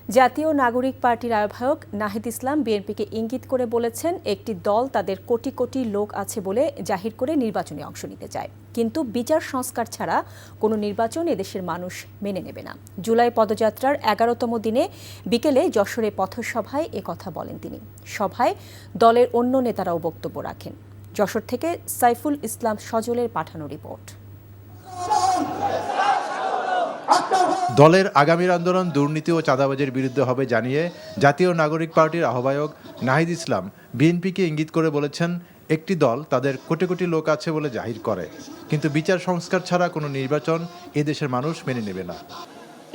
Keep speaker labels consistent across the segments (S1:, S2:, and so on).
S1: জাতীয় নাগরিক পার্টির আহ্বায়ক নাহিদ ইসলাম বিএনপিকে ইঙ্গিত করে বলেছেন, একটি দল তাদের কোটি কোটি লোক আছে বলে জাহির করে নির্বাচনে অংশ নিতে চায়, কিন্তু বিচার সংস্কার ছাড়া কোনো নির্বাচন এদেশের মানুষ মেনে নেবে না। জুলাই পদযাত্রার 11তম দিনে বিকেলে যশোরে পথসভায় একথা বলেন তিনি। সভায় দলের অন্য নেতারাও বক্তব্য রাখেন। যশোর থেকে সাইফুল ইসলাম সজলের পাঠানো রিপোর্ট।
S2: দলের আগামীর আন্দোলন দুর্নীতি ও চাঁদাবাজির বিরুদ্ধে হবে জানিয়ে জাতীয় নাগরিক পার্টির আহ্বায়ক নাহিদ ইসলাম বিএনপিকে ইঙ্গিত করে বলেছেন, একটি দল তাদের কোটি কোটি লোক আছে বলে জাহির করে, কিন্তু বিচার সংস্কার ছাড়া কোনো নির্বাচন এদেশের মানুষ মেনে নেবে না।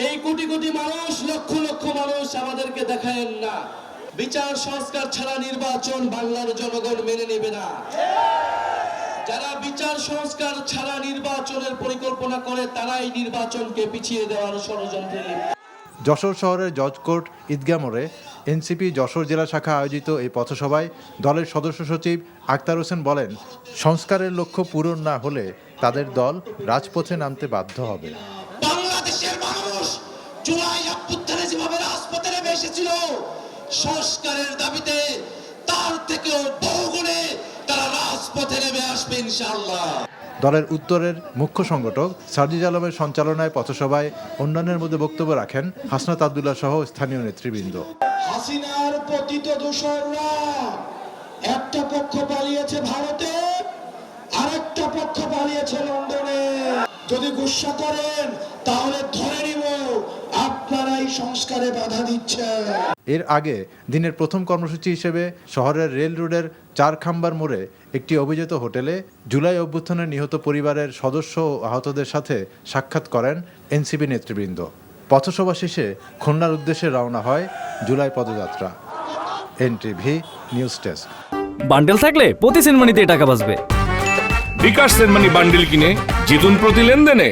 S3: এই কোটি কোটি মানুষ, লক্ষ লক্ষ মানুষ আমাদেরকে দেখায়েন না, বিচার সংস্কার ছাড়া নির্বাচন বাংলার জনগণ মেনে নেবে না। যারা বিচার সংস্কার ছাড়া নির্বাচনের পরিকল্পনা করে তারাই নির্বাচনকে পিছিয়ে দেওয়ার ষড়যন্ত্রে লিপ্ত।
S2: যশোর শহরের জজ কোর্ট ঈদগাহ মোড়ে এনসিপি যশোর জেলা শাখা আয়োজিত এই পথসভায় দলের সদস্য সচিব আক্তার হোসেন বলেন, সংস্কারের লক্ষ্য পূরণ না হলে তাদের দল রাজপথে নামতে বাধ্য হবে।
S3: বাংলাদেশের মানুষ জুলাই অভ্যুত্থানে যেভাবে রাজপথে নেমে এসেছিল সংস্কারের দাবিতে, তার থেকেও বহুগুণে তারা রাজপথে নেমে আসবে ইনশাআল্লাহ।
S2: দলের উত্তরের মুখ্য সংগঠক সার্জিজ আলমের সঞ্চালনায় পথসভায় অন্যান্যের মধ্যে বক্তব্য রাখেন হাসনাত আব্দুল্লাহ সহ স্থানীয় নেতৃবৃন্দ।
S3: হাসিনার পতিত দোসররা একটা পক্ষ পালিয়েছে ভারতে, আরেকটা পক্ষ পালিয়েছে লন্ডনে। যদি গুসা করেন তাহলে ধরে নিব আপনারাই সংস্কারে বাধা দিচ্ছেন।
S2: এর আগে দিনের প্রথম কর্মসূচি হিসেবে শহরের রেল রোডের চারখাম্বার মোড়ে একটি অভিজাত হোটেলে জুলাই অভ্যুত্থানের নিহত পরিবারের সদস্য ও আহতদের সাথে সাক্ষাৎ করেন এনসিপি নেতৃবৃন্দ। পথসভা শেষে খুলনার উদ্দেশ্যে রওনা হয় জুলাই পদযাত্রা। NTV news desk.
S4: বান্ডেল থাকলে প্রতি সেনমানিতে টাকা বাঁচবে।
S5: বিকাশ সেনমানি বান্ডেল কিনে জিতুন প্রতি লেনদেনে।